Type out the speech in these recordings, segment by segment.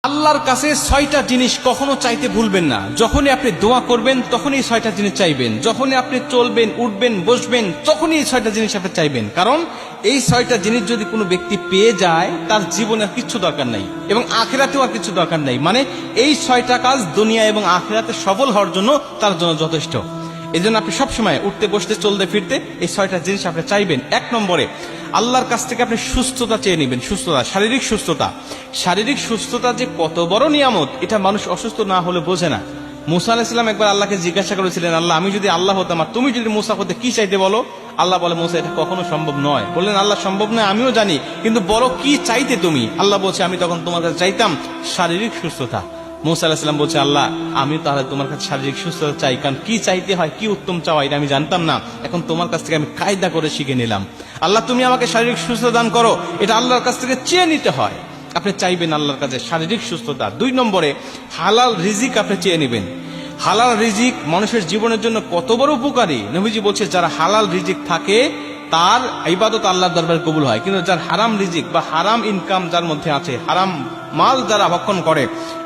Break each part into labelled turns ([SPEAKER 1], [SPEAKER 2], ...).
[SPEAKER 1] আল্লাহর কাছে ৬টা জিনিস কখনো চাইতে ভুলবেন না। যখনই আপনি দোয়া করবেন তখনই ৬টা জিনিস চাইবেন। যখনই আপনি চলবেন, উঠবেন, বসবেন, তখনই এই ৬টা জিনিস আপনি চাইবেন। কারণ এই ৬টা জিনিস যদি কোনো ব্যক্তি পেয়ে যায়, তার জীবনে আর কিচ্ছু দরকার নাই এবং আখিরাতেও আর কিছু দরকার নাই। মানে এই ৬টা কাজ দুনিয়া এবং আখিরাতে সফল হওয়ার জন্য তার জন্য যথেষ্ট। এই জন্য আপনি সবসময় উঠতে, বসতে, চলতে, ফিরতে এই ৬টা জিনিস আপনি চাইবেন। ১ নম্বরে আল্লাহর কাছ থেকে আপনি সুস্থতা চেয়ে নেবেন। সুস্থতা, শারীরিক সুস্থতা। শারীরিক সুস্থতা যে কত বড় নিয়ামত, এটা মানুষ অসুস্থ না হলে বোঝে না। মুসা আলাইহিস সালাম একবার আল্লাহকে জিজ্ঞাসা করেছিলেন, আল্লাহ, আমি যদি আল্লাহ হতাম আর তুমি যদি মুসা হতে, কি চাইতে বলো? আল্লাহ বলে, মুসা, এটা কখনো সম্ভব নয়। বললেন, আল্লাহ, সম্ভব নয় আমিও জানি, কিন্তু বলো কি চাইতে তুমি? আল্লাহ বলছে, আমি তখন তোমার কাছে চাইতাম শারীরিক সুস্থতা। মুসা আলাইহিস সালাম বলছে, আল্লাহ, আমি তাহলে তোমার কাছে শারীরিক সুস্থতা চাই, কারণ কি চাইতে হয়, কি উত্তম চাওয়া, এটা আমি জানতাম না। এখন তোমার কাছ থেকে আমি কায়দা করে শিখে নিলাম। আল্লাহ, তুমি আমাকে শারীরিক সুস্থতা দান করো, এটা আল্লাহর কাছ থেকে চেয়ে নিতে হয়। আপনি চাইবেন আল্লাহর কাছে শারীরিক সুস্থতা। ২ নম্বরে হালাল রিজিক আপনি চেয়ে নেবেন। হালাল রিজিক মানুষের জীবনের জন্য কত বড় উপকারী। নবীজি বলছে, যারা হালাল রিজিক থাকে তার ইবাদত আল্লাহর দরবারে কবুল হয়, কিন্তু যার হারাম রিজিক বা হারাম ইনকাম যার মধ্যে আছে, হারাম মাল যারা ভক্ষণ করে,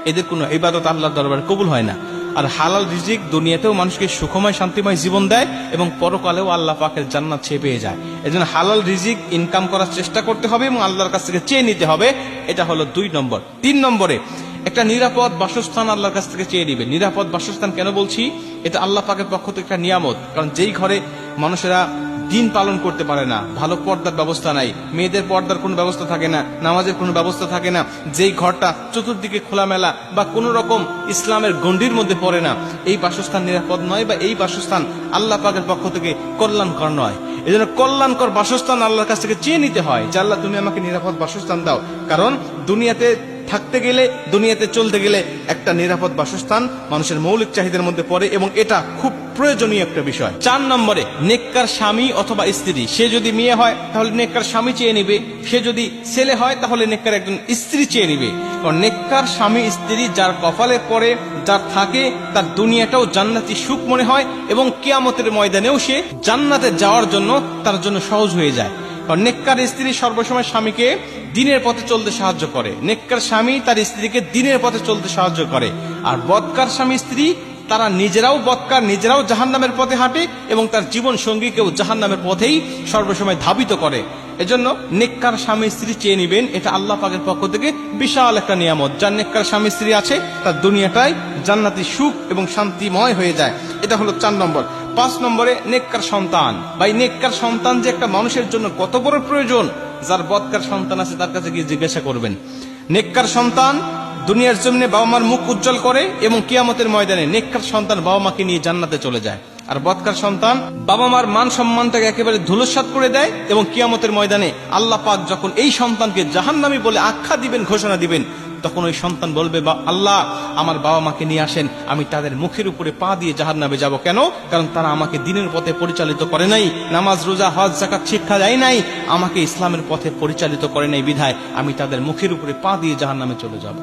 [SPEAKER 1] এদের কোনো ইবাদত আল্লাহর দরবারে কবুল হয় না। আর হালাল রিজিক দুনিয়াতেও মানুষকে সুখময়, শান্তিময় জীবন দেয় এবং পরকালেও আল্লাহ পাকের জান্নাত পেয়ে যায়। এজন্য হালাল রিজিক ইনকাম করার চেষ্টা করতে হবে এবং আল্লাহর কাছ থেকে চেয়ে নিতে হবে। এটা হলো ২ নম্বর। ৩ নম্বরে একটা নিরাপদ বাসস্থান আল্লাহর কাছ থেকে চেয়ে নিবে। নিরাপদ বাসস্থান কেন বলছি? এটা আল্লাহ পাকের পক্ষ থেকে একটা নিয়ামত। কারণ যেই ঘরে মানুষেরা দিন পালন করতে পারে না, ভালো পর্দার ব্যবস্থা নাই, মেয়েদের পর্দার কোনো ব্যবস্থা থাকে না, নামাজের কোনো ব্যবস্থা থাকে না, যেই ঘরটা চতুর্দিকে খোলামেলা বা কোনো রকম ইসলামের গণ্ডির মধ্যে পড়ে না, এই বাসস্থান নিরাপদ নয় বা এই বাসস্থান আল্লাহ পাকের পক্ষ থেকে কল্যাণকর নয়। এই জন্য কল্যাণকর বাসস্থান আল্লাহর কাছ থেকে চেয়ে নিতে হয় যে, আল্লাহ, তুমি আমাকে নিরাপদ বাসস্থান দাও। কারণ দুনিয়াতে থাকতে গেলে, দুনিয়াতে চলতে গেলে একটা নিরাপদ বাসস্থান মানুষের মৌলিক চাহিদার মধ্যে পড়ে এবং এটা খুব প্রয়োজনীয় একটা বিষয়। ৪ নম্বরে নেককার স্বামী অথবা স্ত্রী। সে যদি মেয়ে হয় তাহলে নেককার স্বামী চেয়ে নিবে, সে যদি ছেলে হয় তাহলে নেককার একজন স্ত্রী চেয়ে নিবে। কারণ নেককার স্বামী স্ত্রী যার কপালে পড়ে, যার থাকে, তার দুনিয়াটাও জান্নাতি সুখ মনে হয় এবং কিয়ামতের ময়দানেও সে জান্নাতে যাওয়ার জন্য তার জন্য সহজ হয়ে যায়। কারণ নেককার স্ত্রী সর্বসময় স্বামীকে দিনের পথে চলতে সাহায্য করে। নেককার স্বামী তার স্ত্রীকে দিনের পথে চলতে সাহায্য করে। আর বদকার স্বামী স্ত্রী তারা নিজেরাও বদকার, নিজেরাও জাহান্নামের পথে হাঁটে এবং তার জীবন সঙ্গীকেও জাহান্নামের পথেই সর্বসময় ধাবিত করে। এজন্য নেককার স্বামী স্ত্রী চেয়ে নিবেন। এটা আল্লাহ পাকের পক্ষ থেকে বিশাল একটা নিয়ামত। যার নেককার স্বামী স্ত্রী আছে তার দুনিয়াটাই জান্নাতি সুখ এবং শান্তিময় হয়ে যায়। এটা হলো ৪ নম্বর। ৫ নম্বরে নেককার সন্তান। ভাই, নেককার সন্তান যে একটা মানুষের জন্য কত বড় প্রয়োজন, যার বদকার সন্তান আছে তার কাছে গিয়ে জিজ্ঞাসা করবেন। নেককার সন্তান দুনিয়ার জমিনে বাবা মার মুখ উজ্জ্বল করে এবং কিয়ামতের ময়দানে নেককার সন্তান বাবা মাকে নিয়ে জান্নাতে চলে যায়। আর বদকার সন্তান বাবা মার মান সম্মানটাকে একেবারে ধূলিসাৎ করে দেয় এবং কিয়ামতের ময়দানে আল্লাহ পাক যখন এই সন্তানকে জাহান্নামী বলে আখ্যা দিবেন, ঘোষণা দিবেন, তখন ওই সন্তান বলবে, বা আল্লাহ, আমার বাবা মাকে নিয়ে আসেন, আমি তাদের মুখের উপরে পা দিয়ে জাহান্নামে যাব। কেন? কারণ তারা আমাকে দিনের পথে পরিচালিত করে নাই, নামাজ, রোজা, হজ, যাকাত শিক্ষা দেয় নাই, আমাকে ইসলামের পথে পরিচালিত করে নাই, বিধায় আমি তাদের মুখের উপরে পা দিয়ে জাহান্নামে চলে যাব।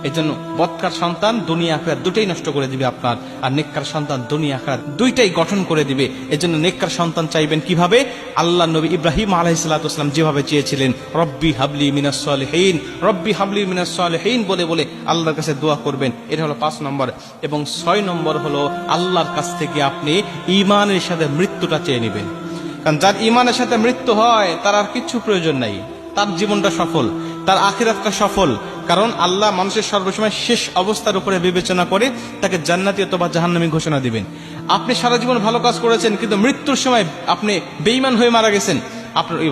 [SPEAKER 1] এই জন্য বদকার সন্তান দুনিয়া আখিরাত দুটাই নষ্ট করে দিবে আপনার, আর নেককার সন্তান দুনিয়া আখিরাত দুইটাই গঠন করে দিবে। এই জন্য নেককার সন্তান চাইবেন কিভাবে? আল্লাহ নবী ইব্রাহিম আলাইহিস সালাম যেভাবে চেয়েছিলেন, রব্বি হাবলি মিনাস সালিহিন, রব্বি হাবলি মিনাস সালিহিন বলে বলে আল্লাহর কাছে দোয়া করবেন। এটা হলো ৫ নম্বর। এবং ৬ নম্বর হলো আল্লাহর কাছ থেকে আপনি ঈমানের সাথে মৃত্যুটা চেয়ে নেবেন। কারণ যার ঈমানের সাথে মৃত্যু হয় তার আর কিচ্ছু প্রয়োজন নাই, তার জীবনটা সফল, তার আখিরাতটা সফল। কারণ আল্লাহ মানুষের সর্বসময় শেষ অবস্থার উপরে বিবেচনা করে তাকে জান্নাতি অথবা জাহান্নামী ঘোষণা দিবেন। আপনি সারা জীবন ভালো কাজ করেছেন, কিন্তু মৃত্যুর সময় আপনি বেঈমান হয়ে মারা গেছেন, আপনার ওই